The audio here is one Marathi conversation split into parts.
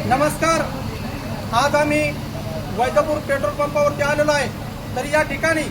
नमस्कार. आज आम्ही वैद्यपूर पेट्रोल पंपावरती आलेलो आहे. तर या ठिकाणी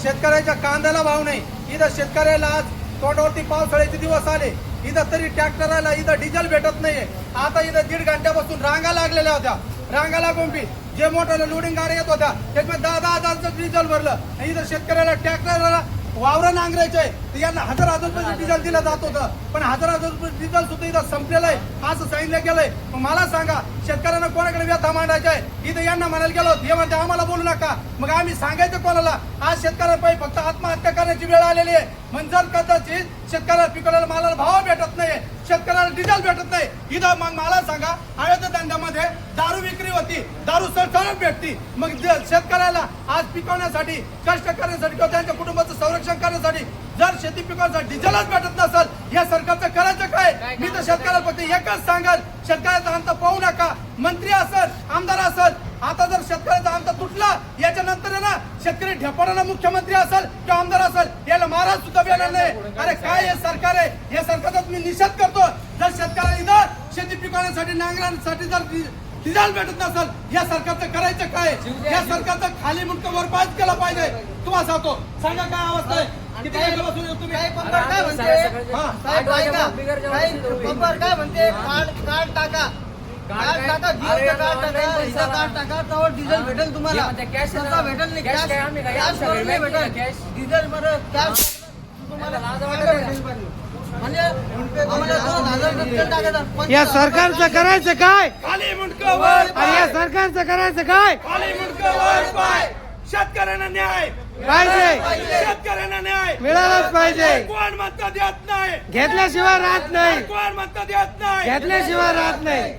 शेतकऱ्याच्या कांद्याला भाव नाही. इथं शेतकऱ्याला आज तोंडावरती पावसाळ्याचे दिवस आले. इथं तरी ट्रॅक्टरला इथं डिझेल भेटत नाहीये. आता इथं 1.5 घंट्यापासून रांगा लागलेल्या होत्या. रांगा लागून बी जे मोठ्याला लोडिंग गाड्या येत होत्या त्याच्यामध्ये 10,000 डिझेल भरलं. इथं शेतकऱ्याला ट्रॅक्टरला वावरं नांगरायचे तर यांना हजार रुपये डिझेल दिलं जात होतं. पण हजार रुपये डिझेल सुद्धा इथं संपलेलं आहे असं सांगितलं गेलंय. मग मला सांगा शेतकऱ्यांना कोणाकडे व्यथा मांडायचा आहे? इथं यांना म्हणायला गेलो हे म्हणते आम्हाला बोलू नका. मग आम्ही सांगायचं कोणाला? आज शेतकऱ्यांपायी फक्त आत्महत्या करण्याची वेळ आलेली आहे. म्हणजे जर कदाचित शेतकऱ्याला पिकवलेल्या मालाला भाव भेटत नाही, शेतकऱ्याला डिझेल भेटत नाही, इथं मग मला सांगा आळ्याच्या धंद्यामध्ये दारू विक्री होती, दारू सरसकट भेटती. मग शेतकऱ्याला आज पिकवण्यासाठी, कष्ट करण्यासाठी किंवा त्यांच्या कुटुंबाचं संरक्षण करण्यासाठी जर शेती पिकवण्यासाठी डिझेलच भेटत नसेल या सरकारचं करायचं काय? मी तर शेतकऱ्याला फक्त एकच सांगाल, शेतकऱ्याचा अंत पाहू नका. मंत्री असेल, आमदार असेल, आता जर शेतकऱ्याचा अंत तुटला याच्यानंतर आहे ना शेतकरी ढेपाळाला मुख्यमंत्री असेल किंवा आमदार असेल याला महाराज सुद्धा येणार नाही. अरे काय हे सरकार आहे? या सरकारचा मी निषेध करतो. जर शेतकऱ्याला इथं शेती पिकवण्यासाठी नांगरण्यासाठी जर डिझेल भेटत नसेल या सरकारचं करायचं काय? या सरकारचं खाली मुंडक वर पास केला पाहिजे. तुम्हाला सांगतो, सांगा काय अवस्था आहे? किती वेळ बसून तुम्ही काय पंपर काय म्हणते? साहेब ऐका, पंपर काय म्हणते? कार्ड टाका, कार्ड टाका, जिओचं कार्ड टाका, हिचं कार्ड टाका, त्यावर डिझेल भेटेल तुम्हाला. स्वतः भेटेल नाही, कॅश नाही भेटेल. डिझेल बरं कॅश तुम्हाला म्हणजे आम्हाला 2,000 डिझेल टाकायचं. या सरकारचं करायचं काय? खाली मुंडक वर आणि या सरकारचं करायचं काय? खाली मुंडक वर पाय. शेतकऱ्यांना न्याय पाहिजे, शेतकऱ्यांना न्याय मिळालाच पाहिजे. कोण म्हणता देत नाही? घेतल्याशिवाय राहत नाही, कोण म्हणता देत नाही? घेतल्याशिवाय राहत नाही.